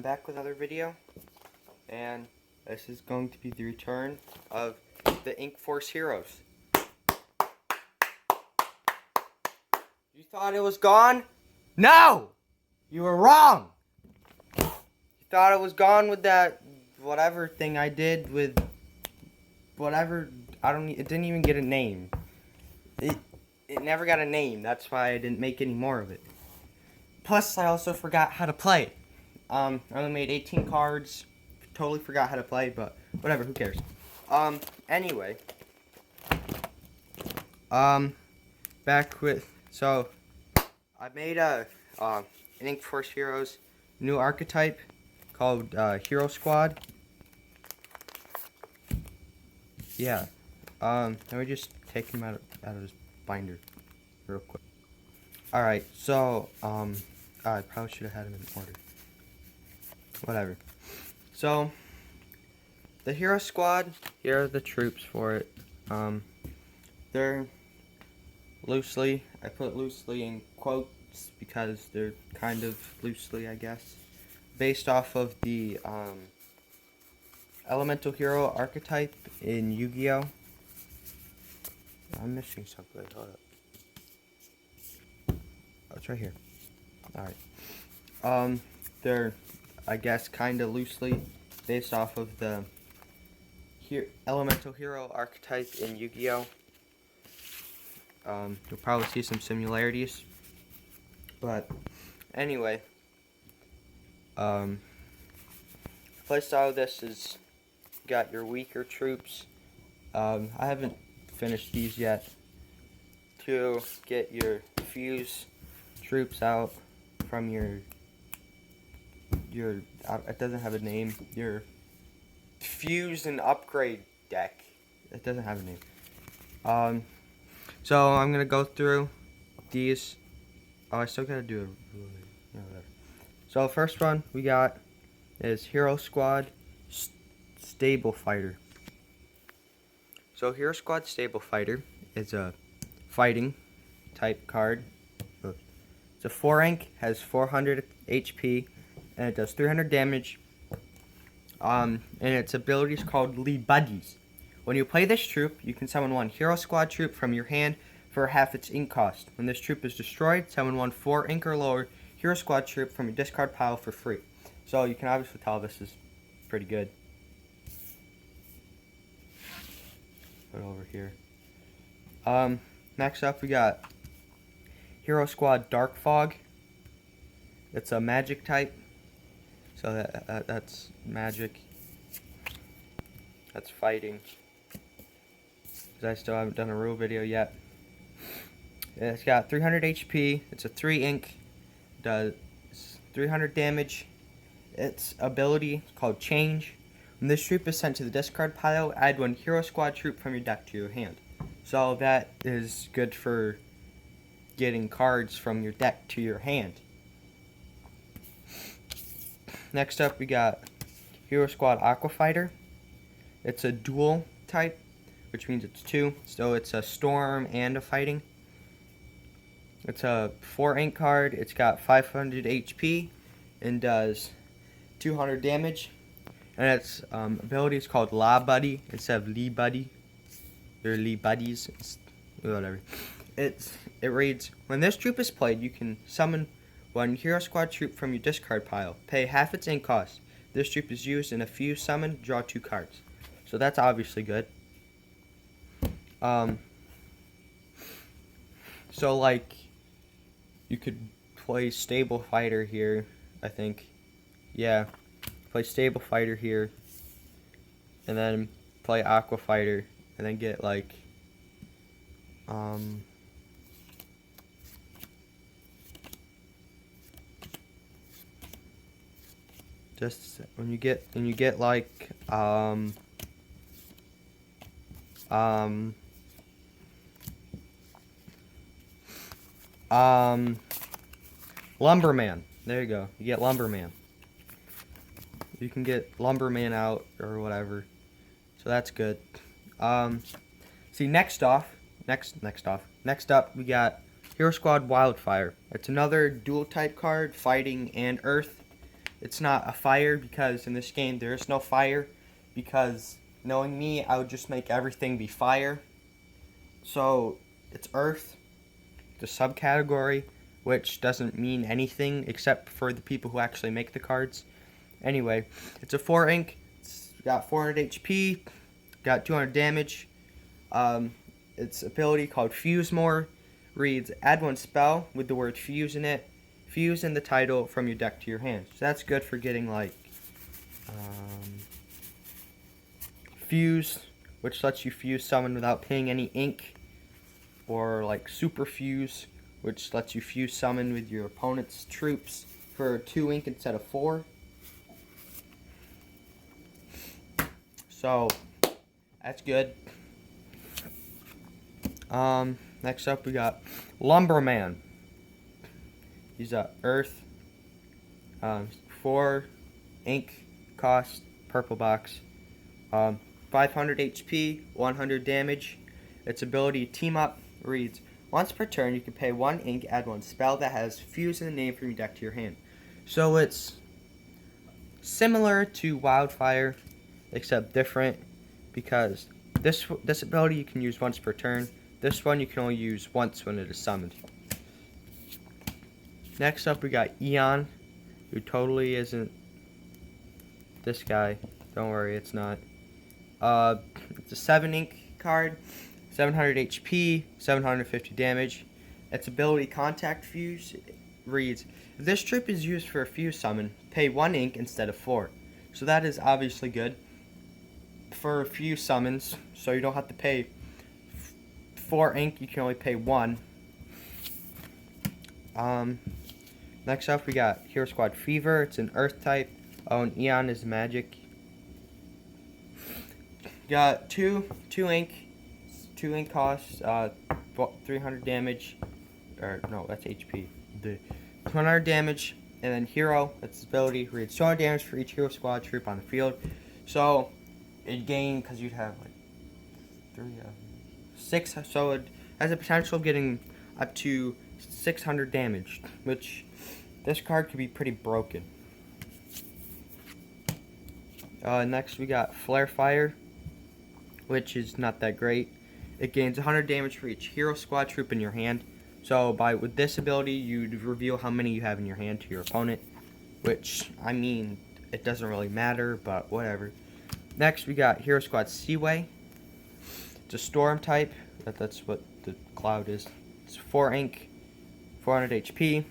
I'm back with another video, and this is going to be the return of the Ink Force Heroes. You thought it was gone? No! You were wrong! You thought it was gone with that whatever thing I did with whatever, it didn't even get a name. It never got a name, that's why I didn't make any more of it. Plus, I also forgot how to play. I only made 18 cards. Totally forgot how to play, but whatever, who cares? Anyway. Back with, so, I made an Ink Force Heroes new archetype called Hero Squad. Yeah. Let me just take him out of his binder real quick. Alright, so, I probably should have had him in order. Whatever. So, the Hero Squad, here are the troops for it. They're loosely, I put loosely in quotes because they're kind of loosely, I guess, based off of the Elemental Hero archetype in Yu-Gi-Oh! I'm missing something, hold up. Oh, it's right here. Alright. They're, I guess, kind of loosely based off of the Elemental Hero archetype in Yu-Gi-Oh! You'll probably see some similarities. But, anyway. Playstyle of this is, got your weaker troops. I haven't finished these yet. To get your fuse troops out from your it doesn't have a name, your fuse and upgrade deck. It doesn't have a name. So I'm gonna go through these. Oh, I still gotta do a whatever. So first one we got is Hero Squad Stable Fighter. So Hero Squad Stable Fighter is a fighting type card. It's a 4-ink, has 400 HP, and it does 300 damage. And its ability is called Lee Buddies. When you play this troop, you can summon one Hero Squad troop from your hand for half its ink cost. When this troop is destroyed, summon one 4-ink or lower Hero Squad troop from your discard pile for free. So you can obviously tell this is pretty good. Put it over here. Next up we got Hero Squad Dark Fog. It's a magic type. So that's magic. That's fighting. Because I still haven't done a rule video yet. It's got 300 HP. It's a 3-ink. Does 300 damage. Its ability is called Change. When this troop is sent to the discard pile, add one Hero Squad troop from your deck to your hand. So that is good for getting cards from your deck to your hand. Next up we got Hero Squad Aqua Fighter. It's a dual type, which means it's 2. So it's a storm and a fighting. It's a 4-ink card. It's got 500 HP and does 200 damage. And its ability is called La Buddy instead of Lee Buddy. Or Lee Buddies. It's whatever. It reads, when this troop is played, you can summon one Hero Squad troop from your discard pile. Pay half its ink cost. This troop is used in a fuse summon. Draw 2 cards. So that's obviously good. So like, you could play Stable Fighter here, I think. Yeah. Play Stable Fighter here. And then play Aqua Fighter. And then get like, just when you get like Lumberman. There you go. You get Lumberman. You can get Lumberman out or whatever. So that's good. See, next up we got Hero Squad Wildfire. It's another dual type card, fighting and earth. it's not a fire, because in this game there is no fire, because knowing me, I would just make everything be fire. So it's earth, the subcategory, which doesn't mean anything except for the people who actually make the cards. Anyway, it's a 4 ink, it's got 400 HP, got 200 damage. Its ability, called Fuse More, reads, add one spell with the word fuse in it, fuse in the title from your deck to your hand. So that's good for getting like fuse, which lets you fuse summon without paying any ink, or like super fuse, which lets you fuse summon with your opponent's troops for 2 ink instead of 4. So that's good. Next up we got Lumberman. He's a earth, 4 ink cost, purple box, 500 HP, 100 damage. Its ability, Team Up, reads, once per turn you can pay 1 ink, add 1 spell that has fuse in the name from your deck to your hand. So it's similar to Wildfire, except different, because this ability you can use once per turn. This one you can only use once when it is summoned. Next up we got Eon, who totally isn't this guy. Don't worry, it's not. It's a 7 ink card, 700 HP, 750 damage. Its ability, Contact Fuse, reads, if this troop is used for a fuse summon, pay 1 ink instead of 4. So that is obviously good for fuse summons, so you don't have to pay 4 ink, you can only pay 1. Next up we got Hero Squad Fever. It's an earth type. Oh, and Eon is magic. Got 2 ink costs, 300 damage, or no, that's HP. The 100 damage, and then Hero, that's ability, reads 200 damage for each Hero Squad troop on the field. So it gained, because you'd have like 6, so it has a potential of getting up to 600 damage, which this card could be pretty broken. Next we got Flare Fire, which is not that great. It gains 100 damage for each Hero Squad troop in your hand. So with this ability, you'd reveal how many you have in your hand to your opponent, which, I mean, it doesn't really matter, but whatever. Next we got Hero Squad Seaway. It's a storm type. That's what the cloud is. It's 4 ink, 400 HP.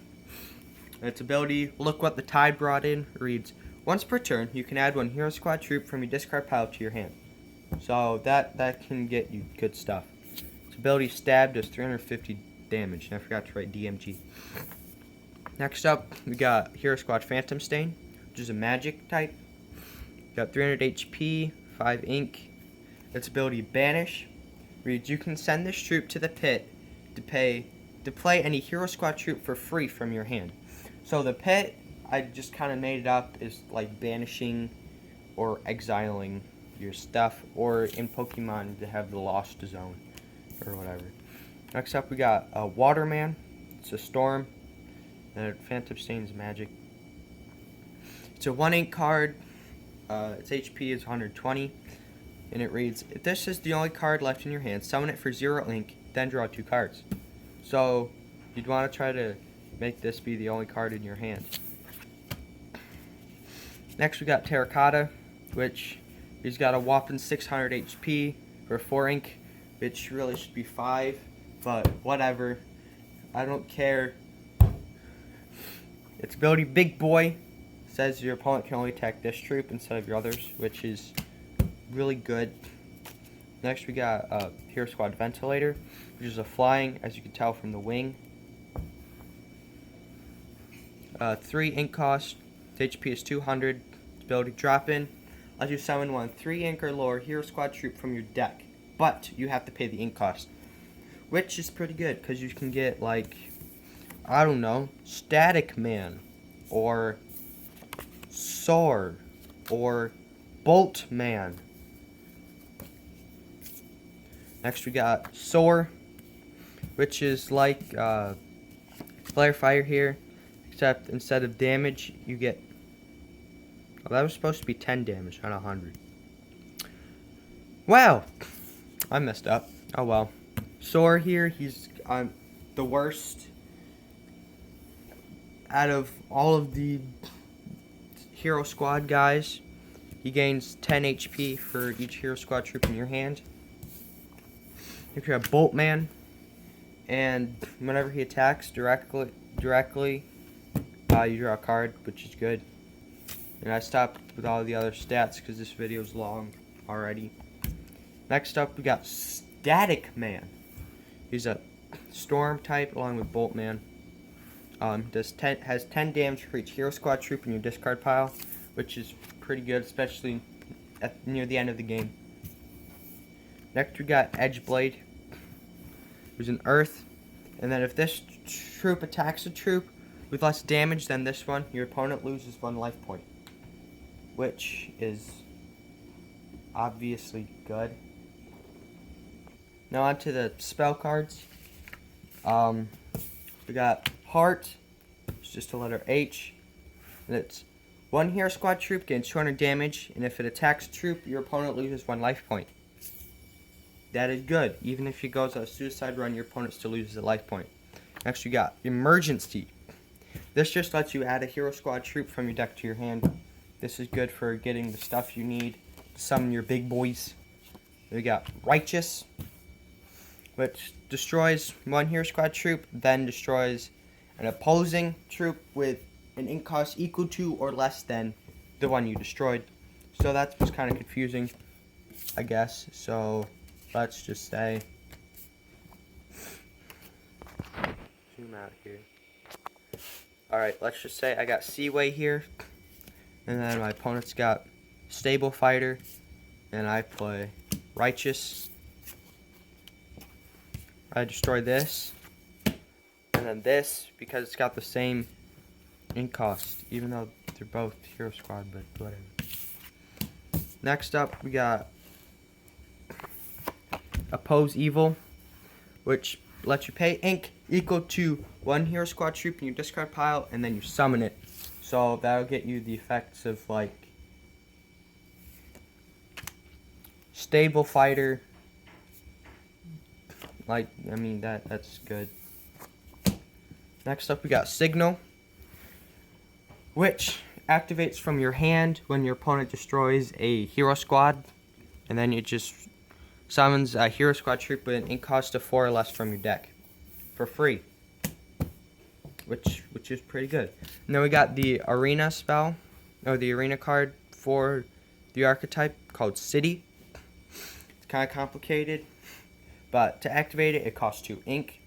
Its ability, Look What the Tide Brought In, reads, once per turn, you can add 1 Hero Squad troop from your discard pile to your hand. So that can get you good stuff. Its ability, Stab, does 350 damage. And I forgot to write DMG. Next up, we got Hero Squad Phantom Stain, which is a magic type. Got 300 HP, 5 ink. Its ability, Banish, reads, you can send this troop to the pit to play any Hero Squad troop for free from your hand. So the pit, I just kind of made it up, is like banishing or exiling your stuff, or in Pokemon they have the Lost Zone or whatever. Next up we got Waterman. It's a storm. Phantom Stain is magic. It's a 1 ink card. Its HP is 120, and it reads, if this is the only card left in your hand, summon it for 0 ink, then draw 2 cards. So you'd want to try to make this be the only card in your hand. Next we got Terracotta, which he's got a whopping 600 HP for 4 ink, which really should be 5, but whatever. I don't care. Its ability, Big Boy, says your opponent can only attack this troop instead of your others, which is really good. Next we got Hero Squad Ventilator, which is a flying, as you can tell from the wing. 3 ink cost. Its HP is 200. Its ability, Drop In, lets you summon 1 3 ink or lower Hero Squad troop from your deck, but you have to pay the ink cost, which is pretty good because you can get, like, I don't know, Static Man, or Sword, or Bolt Man. Next we got Soar, which is like Flare Fire here, except instead of damage you get Well, that was supposed to be 10 damage, not 100. Wow! I messed up. Oh well. Sora here, he's the worst out of all of the Hero Squad guys. He gains 10 HP for each Hero Squad troop in your hand. If you have Boltman, and whenever he attacks directly, you draw a card, which is good. And I stopped with all the other stats because this video is long already. Next up, we got Static Man. He's a Storm type along with Boltman. Has 10 damage for each Hero Squad troop in your discard pile, which is pretty good, especially near the end of the game. Next, we got Edgeblade, who's an Earth, and then if this troop attacks a troop with less damage than this one, your opponent loses 1 life point, which is obviously good. Now onto the spell cards. We got Heart, it's just a letter H, and it's 1 Hero Squad troop gains 200 damage, and if it attacks a troop, your opponent loses 1 life point. That is good. Even if he goes on a suicide run, your opponent still loses a life point. Next, you got Emergency. This just lets you add a Hero Squad troop from your deck to your hand. This is good for getting the stuff you need to summon your big boys. Then we got Righteous, which destroys 1 Hero Squad troop, then destroys an opposing troop with an ink cost equal to or less than the one you destroyed. So that was kind of confusing, I guess. So let's just say, zoom out here. Alright, let's just say I got Seaway here, and then my opponent's got Stable Fighter, and I play Righteous. I destroy this, and then this, because it's got the same ink cost, even though they're both Hero Squad, but whatever. Next up, we got Oppose Evil, which lets you pay ink equal to 1 Hero Squad troop in your discard pile, and then you summon it. So that'll get you the effects of like Stable Fighter. That's good. Next up, we got Signal, which activates from your hand when your opponent destroys a Hero Squad, and then it just summons a Hero Squad troop with an ink cost of 4 or less from your deck for free, which is pretty good. And then we got the Arena spell, or the Arena card for the archetype called City. It's kind of complicated, but to activate it, it costs 2 ink.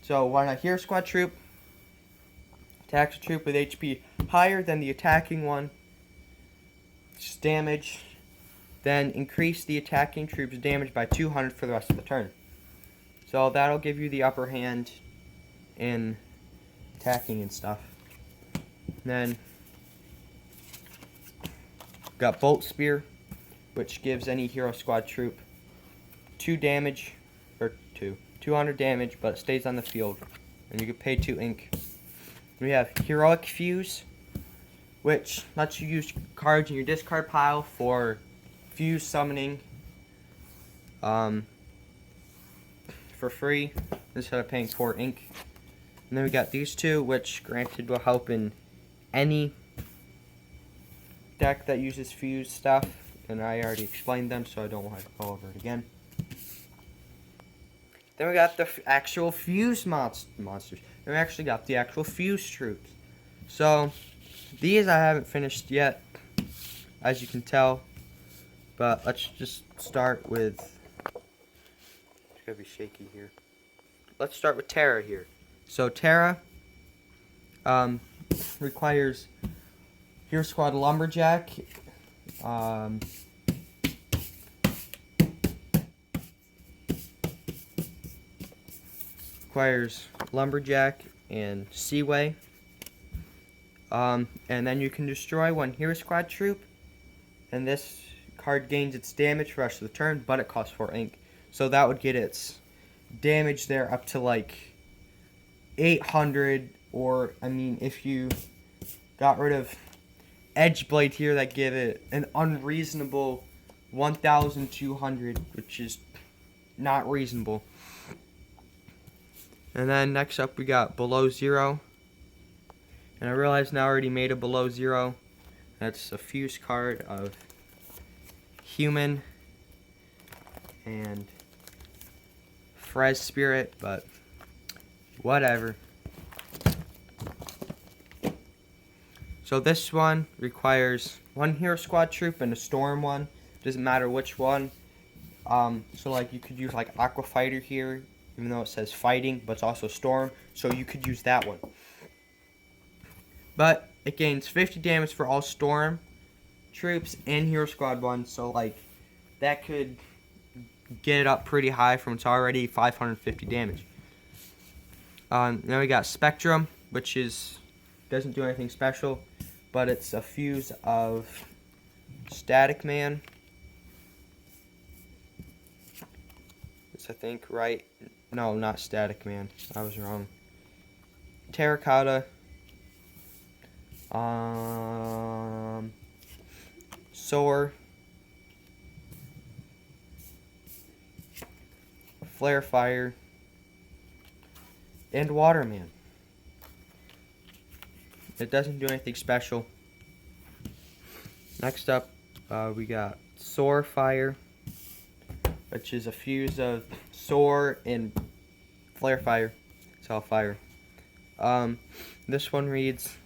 So when a Hero Squad troop attacks a troop with HP higher than the attacking one, it's damage, then increase the attacking troop's damage by 200 for the rest of the turn. So that'll give you the upper hand in attacking and stuff. Then got Bolt Spear, which gives any Hero Squad troop 200 damage, but it stays on the field, and you can pay 2 ink. We have Heroic Fuse, which lets you use cards in your discard pile for fuse summoning for free instead of paying 4 ink. And then we got these two, which granted will help in any deck that uses fuse stuff, and I already explained them, so I don't want to go over it again. Then we got the actual fuse monsters. Then we actually got the actual fuse troops. So these I haven't finished yet, as you can tell. But let's just start with, it's gonna be shaky here. Let's start with Terra here. So Terra requires Hero Squad Lumberjack, requires Lumberjack and Seaway, and then you can destroy 1 Hero Squad troop, and this card gains its damage for the rest of the turn, but it costs 4 ink. So that would get its damage there up to like 800, or I mean, if you got rid of edge blade here that give it an unreasonable 1,200, which is not reasonable. And then next up we got below zero. And I realize now I already made a below zero. That's a fuse card of human and Frez Spirit, but whatever. So this one requires one Hero Squad troop and a Storm one. Doesn't matter which one. So like you could use like Aqua Fighter here, even though it says fighting, but it's also Storm. So you could use that one. But it gains 50 damage for all Storm troops and Hero Squad ones. So like that could get it up pretty high from its already 550 damage. Then we got Spectrum, which doesn't do anything special, but it's a fuse of Static Man. It's I think right. No, not Static Man. I was wrong. Terracotta. Soar. Flare Fire. And Waterman. It doesn't do anything special. Next up, we got Soar Fire, which is a fuse of Soar and Flare Fire. It's all fire. This one reads,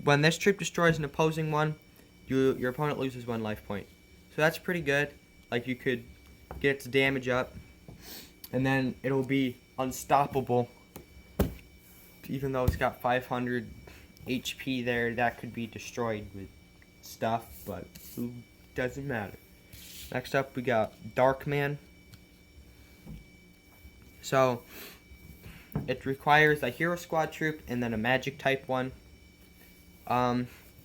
when this troop destroys an opposing one, your opponent loses 1 life point. So that's pretty good. Like you could get its damage up, and then it'll be unstoppable. Even though it's got 500 HP there, that could be destroyed with stuff, but who doesn't matter. Next up, we got Darkman. So it requires a Hero Squad troop and then a Magic type one.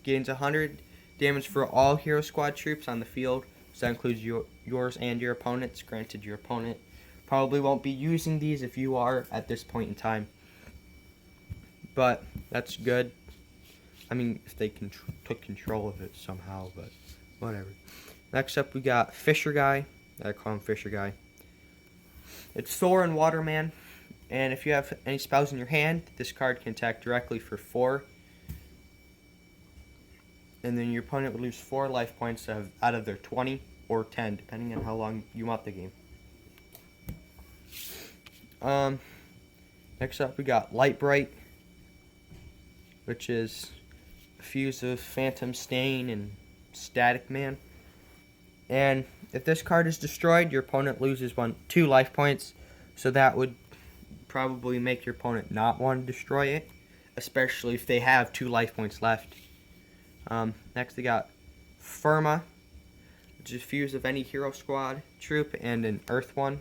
Gains 100 damage for all Hero Squad troops on the field. So that includes yours and your opponent's. Granted, your opponent probably won't be using these if you are at this point in time. But that's good. I mean, if they took control of it somehow, but whatever. Next up, we got Fisher Guy. I call him Fisher Guy. It's Thor and Waterman. And if you have any spells in your hand, this card can attack directly for 4. And then your opponent would lose 4 life points out of their 20 or 10, depending on how long you want the game. Next up, we got Light Bright, which is a fuse of Phantom Stain and Static Man. And if this card is destroyed, your opponent loses 2 life points. So that would probably make your opponent not want to destroy it, especially if they have 2 life points left. Next, we got Firma, which is a fuse of any Hero Squad troop and an Earth one.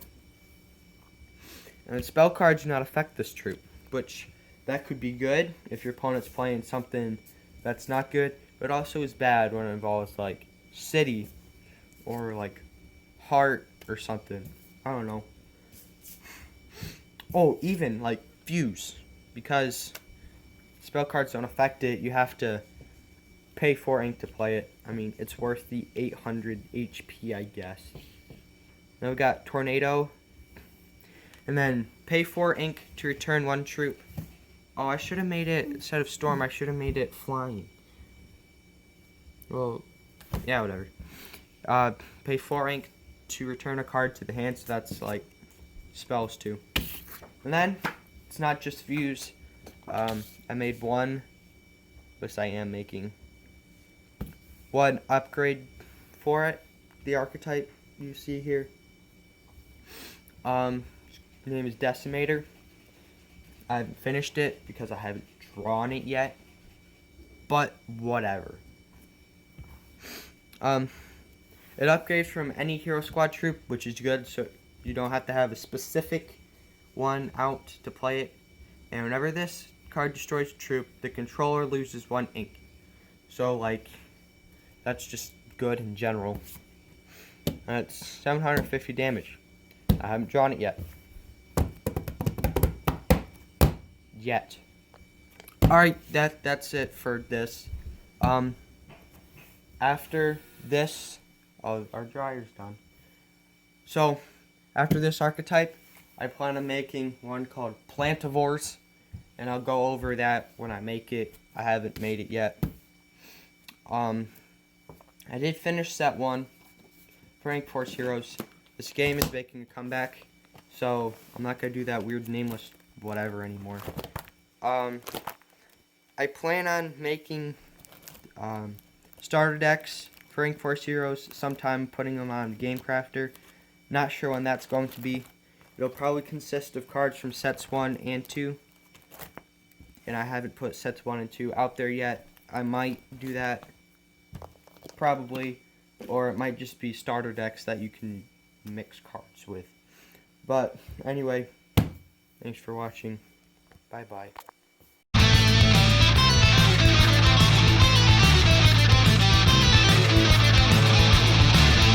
And spell cards do not affect this troop, which that could be good if your opponent's playing something that's not good, but also is bad when it involves like City or like Heart or something. I don't know. Oh, even like Fuse, because spell cards don't affect it. You have to pay 4 ink to play it. I mean, it's worth the 800 HP, I guess. Then we got Tornado. And then pay 4 ink to return 1 troop. Oh, I should have made it, instead of Storm, I should have made it Flying. Well, yeah, whatever. Pay 4 ink to return a card to the hand, so that's like spells too. And then, it's not just Fuse. I made one, which I am making one upgrade for it, the archetype you see here. His name is Decimator. I haven't finished it because I haven't drawn it yet, but whatever. It upgrades from any Hero Squad troop, which is good, so you don't have to have a specific one out to play it. And whenever this card destroys a troop, the controller loses 1 ink. So, like, that's just good in general. And it's 750 damage. I haven't drawn it yet. Alright, that's it for this. After this, oh, our dryer's done. So, after this archetype, I plan on making one called Plantivores, and I'll go over that when I make it. I haven't made it yet. I did finish set 1, Frank Force Heroes. This game is making a comeback, so I'm not going to do that weird nameless whatever anymore. I plan on making starter decks for Ink Force Heroes sometime, putting them on Game Crafter. Not sure when that's going to be. It'll probably consist of cards from sets 1 and 2. And I haven't put sets 1 and 2 out there yet. I might do that, probably. Or it might just be starter decks that you can mix cards with. But anyway, thanks for watching. Bye-bye.